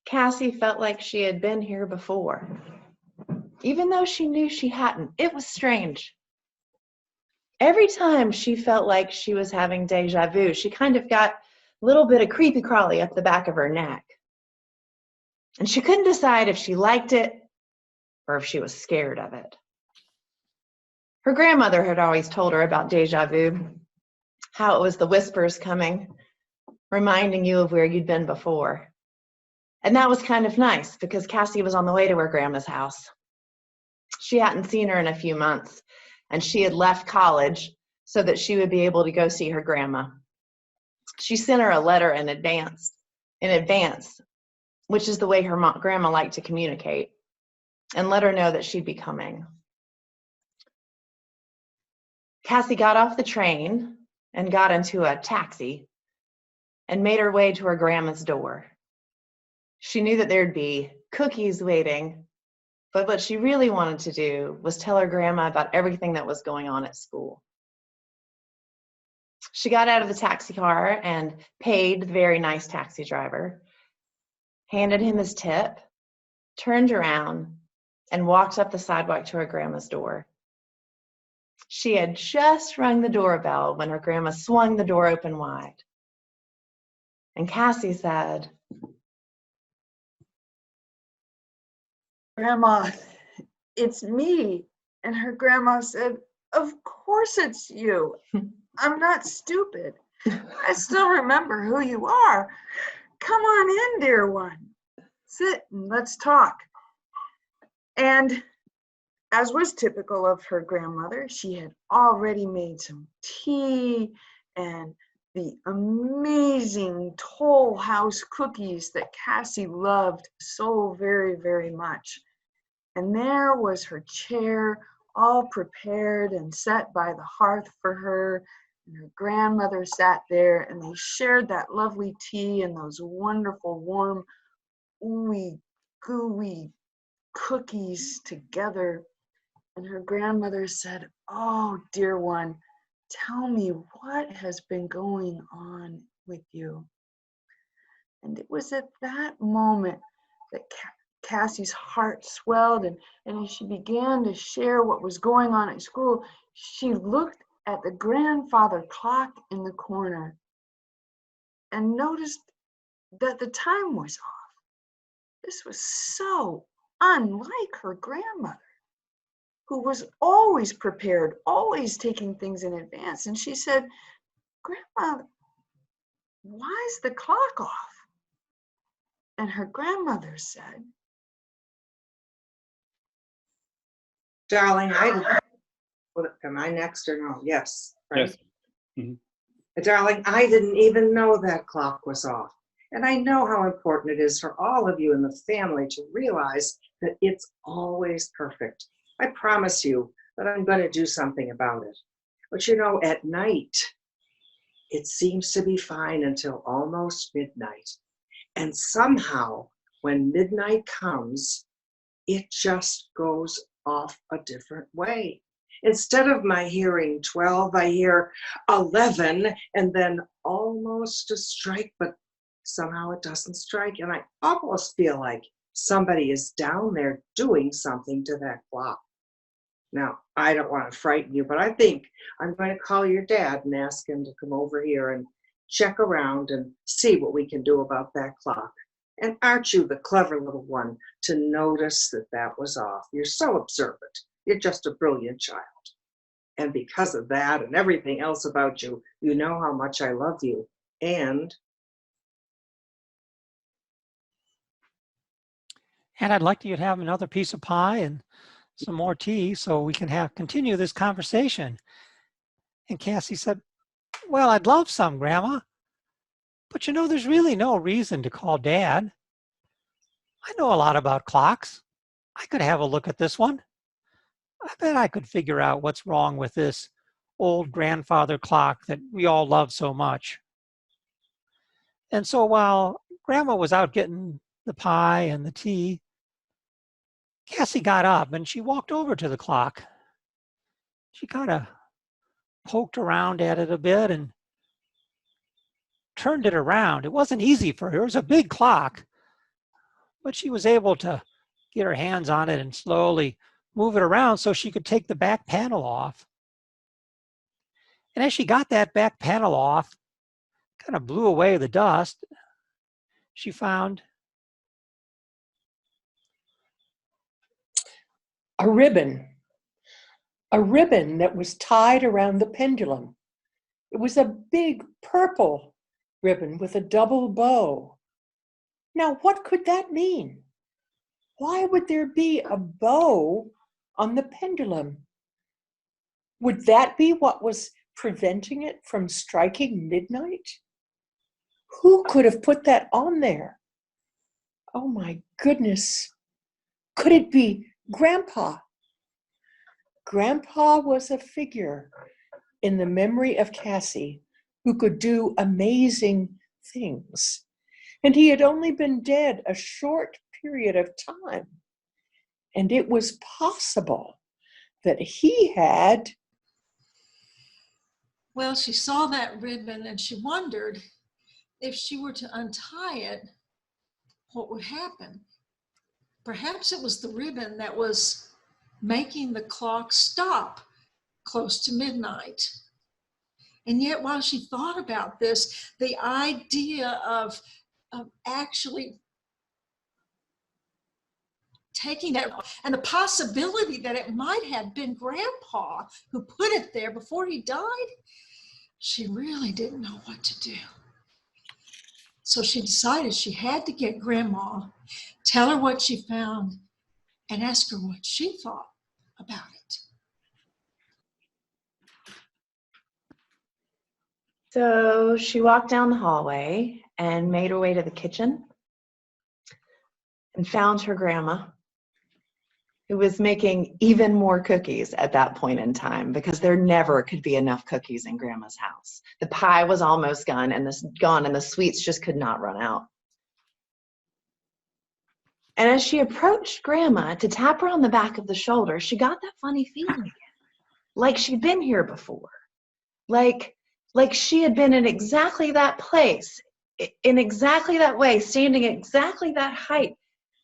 Cassie felt like she had been here before, even though she knew she hadn't. It was strange. Every time she felt like she was having deja vu, she kind of got a little bit of creepy crawly up the back of her neck. And she couldn't decide if she liked it or if she was scared of it. Her grandmother had always told her about deja vu, how it was the whispers coming, reminding you of where you'd been before. And that was kind of nice because Cassie was on the way to her grandma's house. She hadn't seen her in a few months, and she had left college so that she would be able to go see her grandma. She sent her a letter in advance, which is the way her grandma liked to communicate, and let her know that she'd be coming. Cassie got off the train and got into a taxi and made her way to her grandma's door. She knew that there'd be cookies waiting, but what she really wanted to do was tell her grandma about everything that was going on at school. She got out of the taxi car and paid the very nice taxi driver, handed him his tip, turned around, and walked up the sidewalk to her grandma's door. She had just rung the doorbell when her grandma swung the door open wide. And Cassie said, "Grandma, it's me." And her grandma said, "Of course it's you. I'm not stupid. I still remember who you are. Come on in, dear one. Sit and let's talk." And as was typical of her grandmother, she had already made some tea and the amazing Toll House cookies that Cassie loved so very, very much. And there was her chair all prepared and set by the hearth for her. And her grandmother sat there and they shared that lovely tea and those wonderful warm, ooey gooey cookies together. And her grandmother said, "Oh, dear one, tell me what has been going on with you." And it was at that moment that Cassie's heart swelled, and as she began to share what was going on at school, she looked at the grandfather clock in the corner and noticed that the time was off. This was so unlike her grandmother, who was always prepared, always taking things in advance. And she said, "Grandma, why is the clock off?" And her grandmother said, "Darling, am I next or no? Yes. Right? Yes. Mm-hmm. Darling, I didn't even know that clock was off. And I know how important it is for all of you in the family to realize that it's always perfect. I promise you that I'm going to do something about it. But you know, at night, it seems to be fine until almost midnight. And somehow, when midnight comes, it just goes off a different way. Instead of my hearing 12, I hear 11 and then almost a strike, but somehow it doesn't strike. And I almost feel like somebody is down there doing something to that clock. Now, I don't want to frighten you, but I think I'm going to call your dad and ask him to come over here and check around and see what we can do about that clock. And aren't you the clever little one to notice that that was off? You're so observant. You're just a brilliant child. And because of that and everything else about you, you know how much I love you. And I'd like you to have another piece of pie and some more tea so we can continue this conversation. And Cassie said, "Well, I'd love some, Grandma. But you know, there's really no reason to call Dad. I know a lot about clocks. I could have a look at this one. I bet I could figure out what's wrong with this old grandfather clock that we all love so much." And so while Grandma was out getting the pie and the tea, Cassie got up and she walked over to the clock. She kind of poked around at it a bit and turned it around. It wasn't easy for her. It was a big clock, but she was able to get her hands on it and slowly move it around so she could take the back panel off. And as she got that back panel off, kind of blew away the dust, she found a ribbon that was tied around the pendulum. It was a big purple ribbon with a double bow. Now, what could that mean? Why would there be a bow on the pendulum? Would that be what was preventing it from striking midnight? Who could have put that on there? Oh my goodness. Could it be Grandpa? Grandpa was a figure in the memory of Cassie who could do amazing things. And he had only been dead a short period of time. And it was possible that he had. Well, she saw that ribbon and she wondered if she were to untie it, what would happen? Perhaps it was the ribbon that was making the clock stop close to midnight. And yet, while she thought about this, the idea of actually taking that and the possibility that it might have been Grandpa who put it there before he died, she really didn't know what to do. So she decided she had to get Grandma, tell her what she found, and ask her what she thought about it. So she walked down the hallway and made her way to the kitchen and found her grandma, who was making even more cookies at that point in time because there never could be enough cookies in Grandma's house. The pie was almost gone and the sweets just could not run out. And as she approached Grandma to tap her on the back of the shoulder, she got that funny feeling again, like she'd been here before, like she had been in exactly that place, in exactly that way, standing at exactly that height,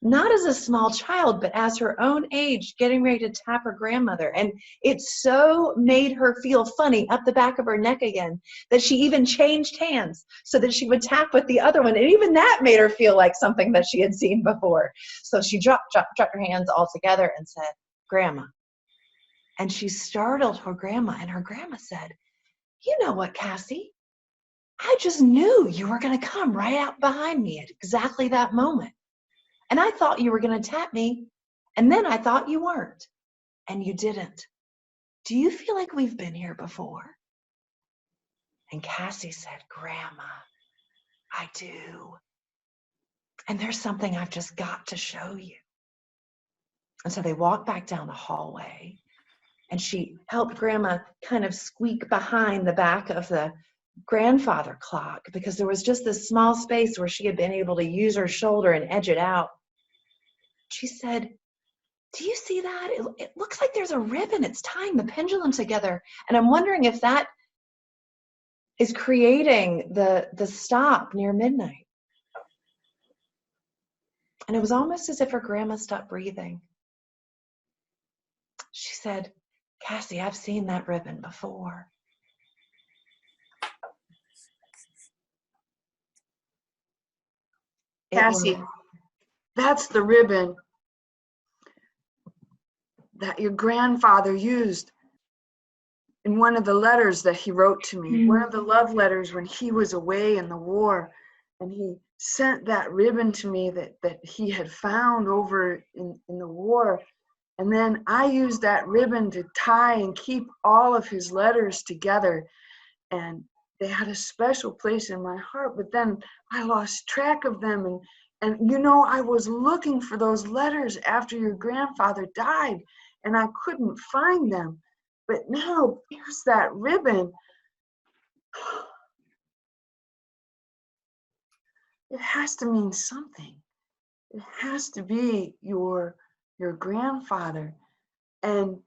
not as a small child, but as her own age, getting ready to tap her grandmother. And it so made her feel funny up the back of her neck again that she even changed hands so that she would tap with the other one. And even that made her feel like something that she had seen before. So she dropped her hands all together and said, "Grandma." And she startled her grandma, and her grandma said, "You know what, Cassie? I just knew you were going to come right out behind me at exactly that moment. And I thought you were going to tap me, and then I thought you weren't, and you didn't. Do you feel like we've been here before?" And Cassie said, "Grandma, I do. And there's something I've just got to show you." And so they walked back down the hallway, and she helped Grandma kind of squeak behind the back of the grandfather clock because there was just this small space where she had been able to use her shoulder and edge it out. She said, "Do you see that? It looks like there's a ribbon. It's tying the pendulum together. And I'm wondering if that is creating the stop near midnight." And it was almost as if her grandma stopped breathing. She said, "Cassie, I've seen that ribbon before." Cassie, that's the ribbon that your grandfather used in one of the letters that he wrote to me, one of the love letters when he was away in the war. And he sent that ribbon to me that he had found over in the war. And then I used that ribbon to tie and keep all of his letters together. And they had a special place in my heart, but then I lost track of them. And you know, I was looking for those letters after your grandfather died, and I couldn't find them. But now here's that ribbon. It has to mean something. It has to be your grandfather. And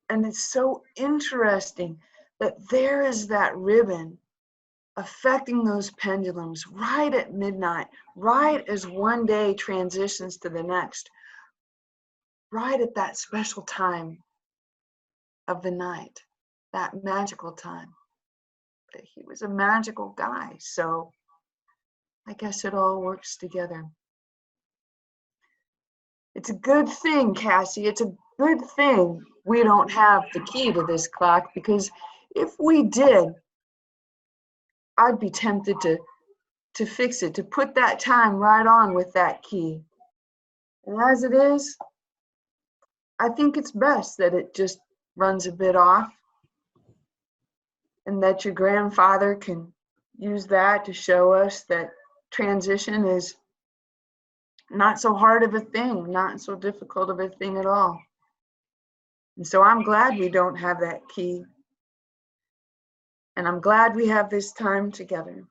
it's so interesting that there is that ribbon affecting those pendulums right at midnight, right as one day transitions to the next, right at that special time of the night, that magical time. But he was a magical guy, so I guess it all works together. It's a good thing, Cassie, it's a good thing we don't have the key to this clock, because if we did, I'd be tempted to fix it, to put that time right on with that key. And as it is, I think it's best that it just runs a bit off, and that your grandfather can use that to show us that transition is not so hard of a thing, not so difficult of a thing at all. And so I'm glad we don't have that key. And I'm glad we have this time together.